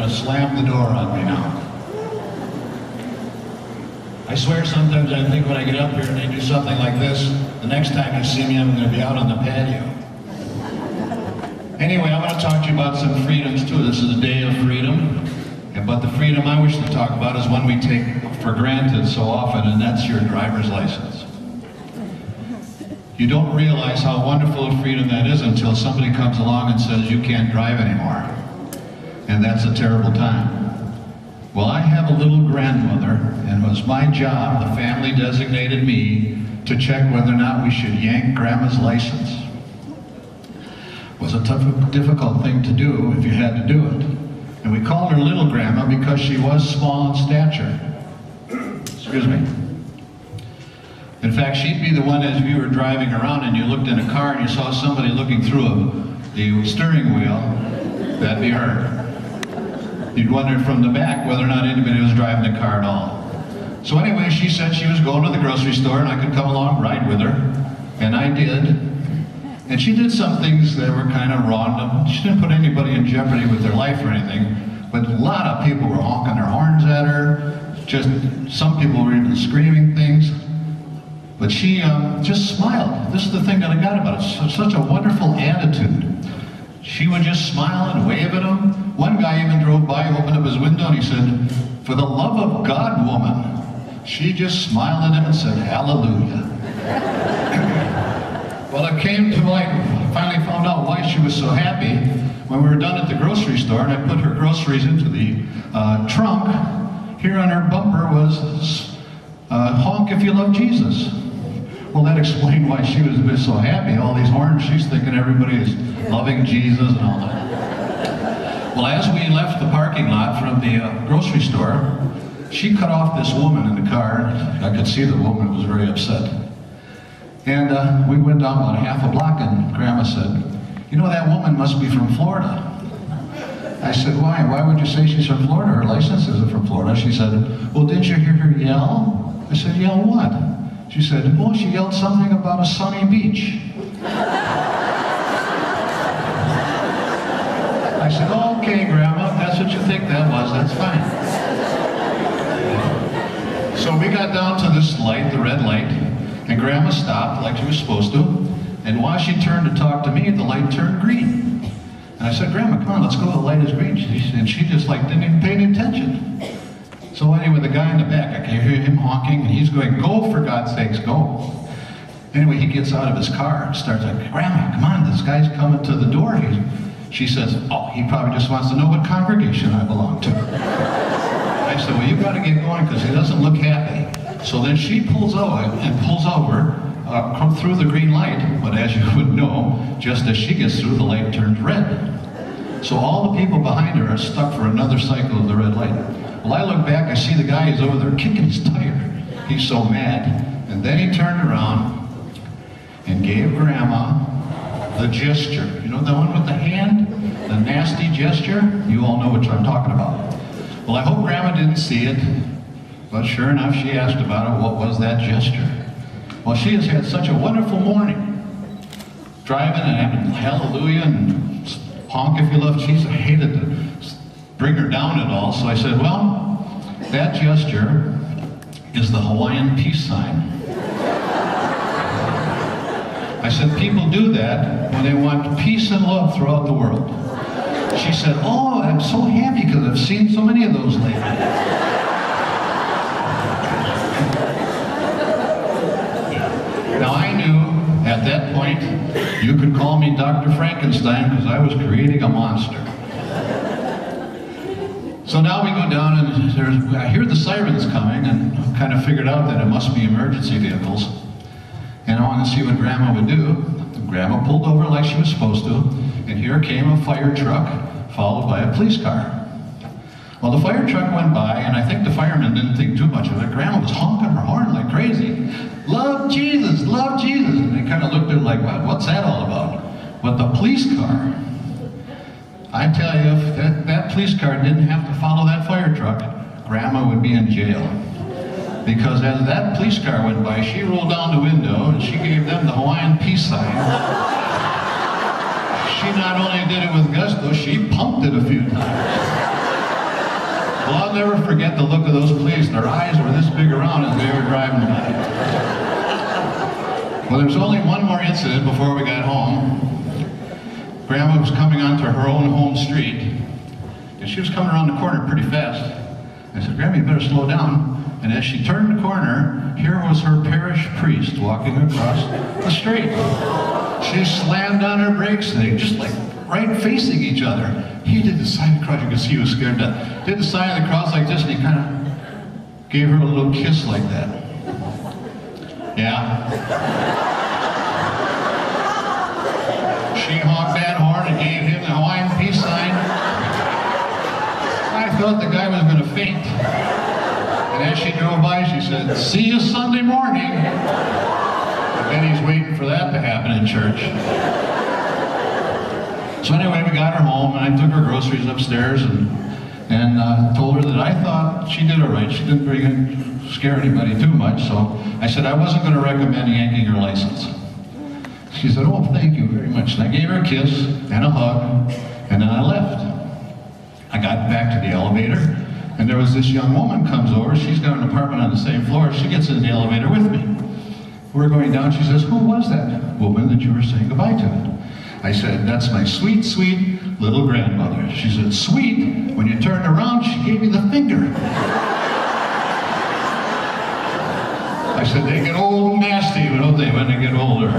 to slam the door on me now. I swear sometimes I think when I get up here and they do something like this, the next time you see me I'm going to be out on the patio. Anyway, I want to talk to you about some freedoms too. This is a day of freedom. But the freedom I wish to talk about is one we take for granted so often, and that's your driver's license. You don't realize how wonderful a freedom that is until somebody comes along and says you can't drive anymore. And that's a terrible time. Well, I have a little grandmother, and it was my job, the family designated me, to check whether or not we should yank Grandma's license. It was a difficult thing to do if you had to do it. And we called her Little Grandma because she was small in stature. Excuse me. In fact, she'd be the one as we were driving around and you looked in a car and you saw somebody looking through the steering wheel, that'd be her. You'd wonder from the back whether or not anybody was driving the car at all. So anyway, she said she was going to the grocery store and I could come along and ride with her. And I did. And she did some things that were kind of wrong. She didn't put anybody in jeopardy with their life or anything, but a lot of people were honking their horns at her. Just some people were even screaming things. But she just smiled. This is the thing that I got about it. Such a wonderful attitude. She would just smile and wave at them. One guy even drove by, opened up his window, and he said, "For the love of God, woman." She just smiled at him and said, "Hallelujah." Well, it came to light, I finally found out why she was so happy when we were done at the grocery store and I put her groceries into the trunk. Here on her bumper was, "Honk if you love Jesus." Well, that explained why she was so happy. All these horns, she's thinking everybody is loving Jesus and all that. Well, as we left the parking lot from the grocery store, she cut off this woman in the car. I could see the woman was very upset. And we went down about half a block and Grandma said, "You know, that woman must be from Florida." I said, "Why? Why would you say she's from Florida? Her license isn't from Florida." She said, "Well, didn't you hear her yell?" I said, "Yell what?" She said, "Oh, she yelled something about a sunny beach." I said, "Oh, okay, Grandma, if that's what you think that was, that's fine." So we got down to this light, the red light, and Grandma stopped like she was supposed to, and while she turned to talk to me, the light turned green. And I said, "Grandma, come on, let's go, the light is green." And she just like didn't even pay any attention. So anyway, the guy in the back, I can hear him honking, and he's going, "Go, for God's sakes, go." Anyway, he gets out of his car and starts like, "Grandma, come on, this guy's coming to the door." She says, "Oh, he probably just wants to know what congregation I belong to." I said, "Well, you've got to get going because he doesn't look happy." So then she pulls over come through the green light, but as you would know, just as she gets through, the light turns red. So all the people behind her are stuck for another cycle of the red light. Well, I look back, I see the guy, he's over there kicking his tire. He's so mad. And then he turned around and gave Grandma the gesture. You know the one with the hand? The nasty gesture? You all know what I'm talking about. Well, I hope Grandma didn't see it. But sure enough, she asked about it. What was that gesture? Well, she has had such a wonderful morning. Driving and having hallelujah and honk if you love Jesus. I hated to bring her down at all. So I said, well, that gesture is the Hawaiian peace sign. I said, people do that when they want peace and love throughout the world. She said, oh, I'm so happy because I've seen so many of those lately. Now I knew at that point you could call me Dr. Frankenstein because I was creating a monster. So now we go down and I hear the sirens coming and kind of figured out that it must be emergency vehicles. And I wanted to see what Grandma would do. Grandma pulled over like she was supposed to, and here came a fire truck followed by a police car. Well, the fire truck went by, and I think the firemen didn't think too much of it. Grandma was honking her horn like crazy. Love Jesus, love Jesus. And they kind of looked at her like, what's that all about? But the police car, I tell you, if that police car didn't have to follow that fire truck, Grandma would be in jail. Because as that police car went by, she rolled down the window and she gave them the Hawaiian peace sign. She not only did it with gusto, she pumped it a few times. Well, I'll never forget the look of those police. Their eyes were this big around as they were driving by. Well, there was only one more incident before we got home. Grandma was coming onto her own home street, and she was coming around the corner pretty fast. I said, Grandma, you better slow down. And as she turned the corner, here was her parish priest walking across the street. She slammed on her brakes, and they just like right facing each other. He did the sign of the cross. You could see he was scared to death. Did the sign of the cross like this, and he kind of gave her a little kiss like that. Yeah. She honked that horn and gave him the Hawaiian peace sign. I thought the guy was going to faint. And as she drove by, she said, "See you Sunday morning." And then he's waiting for that to happen in church. So anyway, we got her home, and I took her groceries upstairs and told her that I thought she did all right. She didn't really scare anybody too much. So I said I wasn't going to recommend yanking her license. She said, "Oh, thank you very much." And I gave her a kiss and a hug, and then I left. I got back to the elevator, and there was this young woman comes over. She's got an apartment on the same floor. She gets in the elevator with me. We're going down. She says, "Who was that woman that you were saying goodbye to?" I said, "That's my sweet, sweet little grandmother." She said, "Sweet? When you turned around, she gave me the finger." I said, "They get old and nasty, don't they, when they get older?"